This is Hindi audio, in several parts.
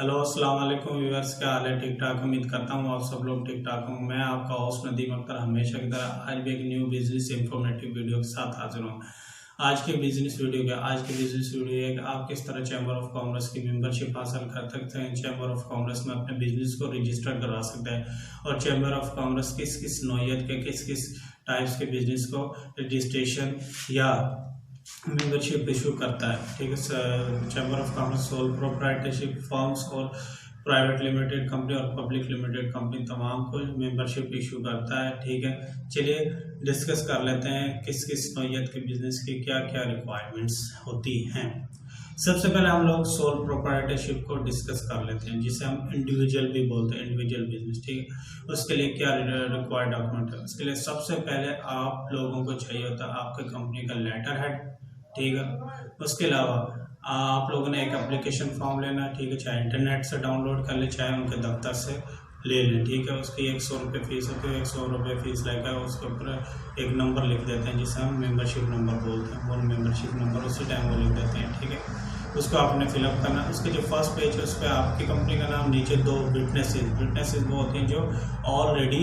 हेलो अस्सलाम वालेकुम व्यूअर्स, क्या हाल है? ठीक ठाक, उम्मीद करता हूँ आप सब लोग ठीक ठाक हों। मैं आपका होस्ट नदीम अख्तर हमेशा की तरह आज भी एक न्यू बिजनेस इंफॉर्मेटिव वीडियो के साथ हाजिर हूँ। आज के बिजनेस वीडियो है कि आप किस तरह चैम्बर ऑफ कॉमर्स की मेंबरशिप हासिल कर सकते हैं, चैम्बर ऑफ कॉमर्स में अपने बिजनेस को रजिस्टर करवा सकते हैं और चैम्बर ऑफ कॉमर्स किस किस नौयत के किस किस टाइप्स के बिजनेस को रजिस्ट्रेशन या मेंबरशिप इशू करता है। ठीक है, chamber of commerce sole proprietorship firms और प्राइवेट लिमिटेड कंपनी और पब्लिक लिमिटेड कंपनी तमाम को मेंबरशिप इशू करता है। ठीक है, चलिए डिस्कस कर लेते हैं किस किस नौयत के बिजनेस की क्या क्या रिक्वायरमेंट्स होती हैं। सबसे पहले हम लोग सोल प्रोप्राइटरशिप को डिस्कस कर लेते हैं, जिसे हम इंडिविजुअल भी बोलते हैं, इंडिविजुअल बिजनेस। ठीक है, उसके लिए क्या रिक्वायर्ड डॉक्यूमेंट है? उसके लिए सबसे पहले आप लोगों को चाहिए होता है आपके कंपनी का लेटर हेड। ठीक है, उसके अलावा आप लोगों ने एक एप्लीकेशन फॉर्म लेना है। ठीक है, चाहे इंटरनेट से डाउनलोड कर ले चाहे उनके दफ्तर से ले लें। ठीक है, उसकी 100 रुपये फीस होती है, 100 रुपये फीस लेकर उसके ऊपर एक नंबर लिख देते हैं जिसे हम मेंबरशिप नंबर बोलते हैं। वो मेंबरशिप नंबर उसी टाइम वो लिख देते हैं। ठीक है, उसको आपने फिलअप करना। उसके जो फर्स्ट पेज है उस पर आपकी कंपनी का नाम, नीचे 2 विटनेसेस वो होती हैं जो ऑलरेडी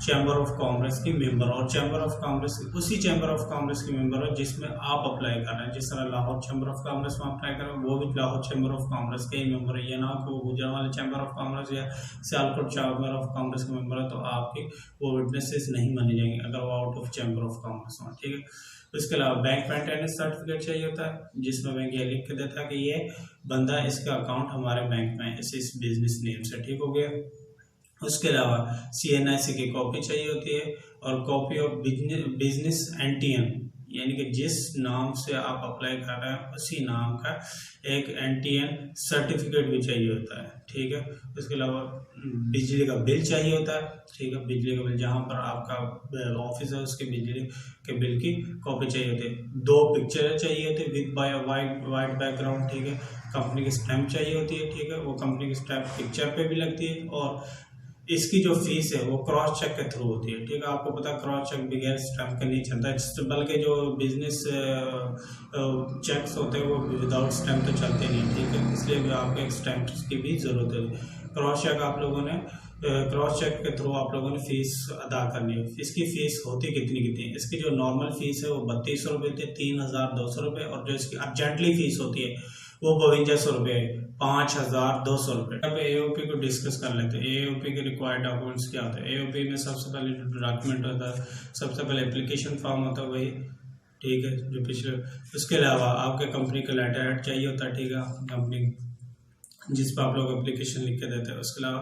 चैम्बर ऑफ कॉमर्स की मेंबर और चैम्बर ऑफ कॉमर्स उसी चैम्बर ऑफ कॉमर्स की मेंबर हो जिसमें आप अप्लाई कर रहे हैं। जिस तरह लाहौर चैम्बर ऑफ कॉमर्स में अप्लाई कर रहे हैं वो भी लाहौर चैम्बर ऑफ कॉमर्स के ही मेंबर है। ये ना कि वो गुजरांवाला चैम्बर ऑफ कॉमर्स या सियालकोट चैम्बर ऑफ कॉमर्स के मेंबर है तो आपकी वो विटनेसेस नहीं मानी जाएंगे अगर वो out of chamber of commerce हो। ठीक है, उसके अलावा बैंक मेंटेनेंस सर्टिफिकेट चाहिए होता है जिसमें बैंक ये लिख के देता है कि ये बंदा, इसका अकाउंट हमारे बैंक में है इस बिजनेस नेम से। ठीक हो गया। उसके अलावा CNIC की कॉपी चाहिए होती है और कॉपी ऑफ बिजनेस NTN, यानी कि जिस नाम से आप अप्लाई कर रहे हैं उसी नाम का एक NTN सर्टिफिकेट भी चाहिए होता है। ठीक है, उसके अलावा बिजली का बिल चाहिए होता है। ठीक है, बिजली का बिल जहां पर आपका ऑफिस है उसके बिजली के बिल की कॉपी चाहिए होती है। 2 पिक्चर चाहिए होती है विद बाय वाइट बैकग्राउंड। ठीक है, कंपनी की स्टैंप चाहिए होती है। ठीक है, वो कंपनी की स्टैंप पिक्चर पे भी लगती है और इसकी जो फीस है वो क्रॉस चेक के थ्रू होती है। ठीक है, आपको पता है क्रॉस चेक बगैर स्टैंप के नहीं चलता है, बल्कि जो बिजनेस चेक्स होते हैं वो विदाउट स्टैंप तो चलते नहीं। ठीक है, इसलिए भी आपको एक स्टैंप की भी जरूरत है। क्रॉस चेक आप लोगों ने क्रॉस चेक के थ्रू आप लोगों ने फीस अदा करनी है। इसकी फीस होती कितनी? इसकी जो नॉर्मल फीस है वो 3200 रुपये थी, 3200 रुपये, और जो इसकी अर्जेंटली फीस होती है वो 5200 रुपये, 5200 रुपये। अब AOP को डिस्कस कर लेते हैं। AOP के रिक्वायर्ड डॉक्यूमेंट्स क्या होते हैं? AOP में सबसे पहले जो डॉक्यूमेंट होता है, सबसे पहले एप्लीकेशन फॉर्म होता है वही। ठीक है, जो पिछले। उसके अलावा आपके कंपनी का लेटर हेड चाहिए होता है। ठीक है, कंपनी जिस पर आप लोग एप्लीकेशन लिख के देते हैं। उसके अलावा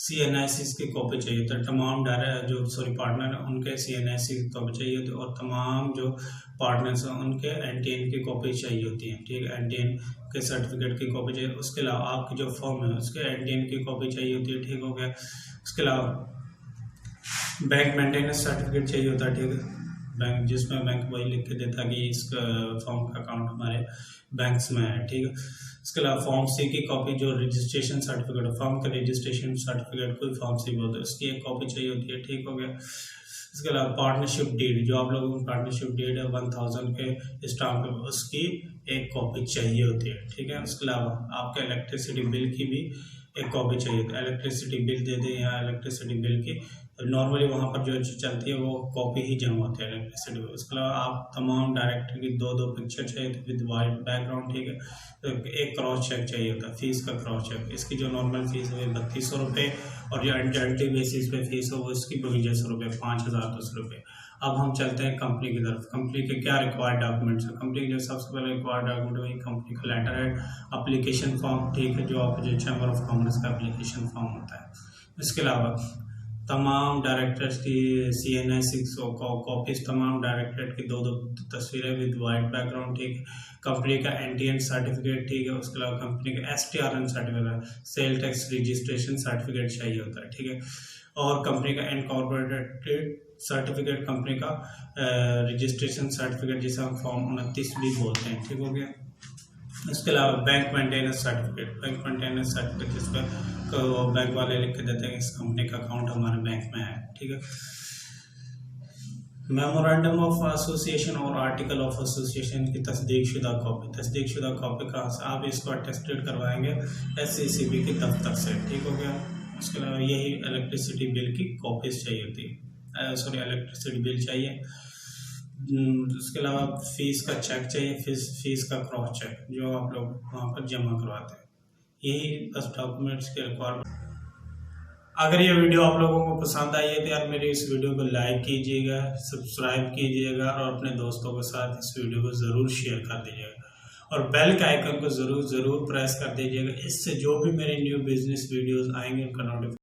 CNIC की कॉपी चाहिए होता है। तमाम पार्टनर हैं उनके CNIC की कॉपी चाहिए होती है और तमाम जो पार्टनर्स हैं उनके NTN की कॉपी चाहिए होती है। ठीक है, NTN के सर्टिफिकेट की कॉपी चाहिए। उसके अलावा आपकी जो फॉर्म है उसके NTN की कॉपी चाहिए होती है। ठीक हो गया। उसके अलावा बैंक मेंटेनेंस सर्टिफिकेट चाहिए होता है। ठीक है, बैंक जिसमें बैंक वही लिख के देता कि इस फॉर्म का अकाउंट हमारे बैंक्स में है। ठीक है, इसके अलावा फॉर्म C की कॉपी, जो रजिस्ट्रेशन सर्टिफिकेट है, फॉर्म का रजिस्ट्रेशन सर्टिफिकेट कोई फॉर्म C बोलते हैं, उसकी एक कॉपी चाहिए होती है। ठीक हो गया। इसके अलावा पार्टनरशिप डीड, जो आप लोगों को पार्टनरशिप डीड है 1000 के स्टाम्प पे, उसकी एक कॉपी चाहिए होती है। ठीक है, उसके अलावा आपके इलेक्ट्रिसिटी बिल की भी एक कॉपी चाहिए। इलेक्ट्रिसिटी बिल दे दें या इलेक्ट्रिसिटी बिल की नॉर्मली वहाँ पर जो चलती है वो कॉपी ही जमा होती है इलेक्ट्रिसिटी। उसके अलावा आप तमाम डायरेक्टर की 2 पिक्चर चाहिए थी विद वाइट बैकग्राउंड। ठीक है, तो एक क्रॉस चेक चाहिए होता है, फीस का क्रॉस चेक। इसकी जो नॉर्मल फीस है 3200 रुपये और जो अर्जेंटली बेसिस पे फीस है वो इसकी 5200 रुपये, 5200 रुपये। अब हम चलते हैं कंपनी की तरफ। कंपनी के क्या रिक्वायर्ड डॉक्यूमेंट्स है? कंपनी के जो सबसे पहले रिक्वायर्ड डॉक्यूमेंट वही कंपनी का लेटर हेड, एप्लीकेशन फॉर्म। ठीक है, जो आप जो चैम्बर ऑफ कॉमर्स का एप्लीकेशन फॉर्म होता है। इसके अलावा तमाम डायरेक्टर्स की CNIC कॉपीज, तमाम डायरेक्टर की 2 तस्वीरें विद वाइट बैकग्राउंड। ठीक है, कंपनी का NTN सर्टिफिकेट। ठीक है, उसके अलावा कंपनी का STRN certificate, sale tax registration certificate चाहिए होता है। ठीक है, और कंपनी का इनकॉर्पोरेटेड सर्टिफिकेट, कंपनी का रजिस्ट्रेशन सर्टिफिकेट जिसे हम फॉर्म 29 भी बोलते हैं। ठीक हो गया। इसके अलावा बैंक मेंटेनेंस सर्टिफिकेट जिसमें बैंक वाले लिख के देते हैं इस कंपनी का अकाउंट हमारे बैंक में है। ठीक है, मेमोरेंडम ऑफ एसोसिएशन और आर्टिकल ऑफ एसोसिएशन की तस्दीकशुदा कॉपी कहाँ से आप इसको अटेस्टेड करवाएंगे SCCB के दफ्तर से, ठीक हो गया। उसके अलावा यही इलेक्ट्रिसिटी बिल की कॉपीज चाहिए होती है, सॉरी इलेक्ट्रिसिटी बिल चाहिए। उसके अलावा फीस का चेक चाहिए, फीस का क्रॉस चेक जो आप लोग वहाँ पर जमा करवाते हैं। यही बस डॉक्यूमेंट्स के रिक्वायरमेंट। अगर ये वीडियो आप लोगों को पसंद आई है तो यार मेरी इस वीडियो को लाइक कीजिएगा, सब्सक्राइब कीजिएगा और अपने दोस्तों के साथ इस वीडियो को ज़रूर शेयर कर दीजिएगा और बेल के आइकन को ज़रूर प्रेस कर दीजिएगा। इससे जो भी मेरे न्यू बिजनेस वीडियोस आएंगे उनका नोटिफिकेशन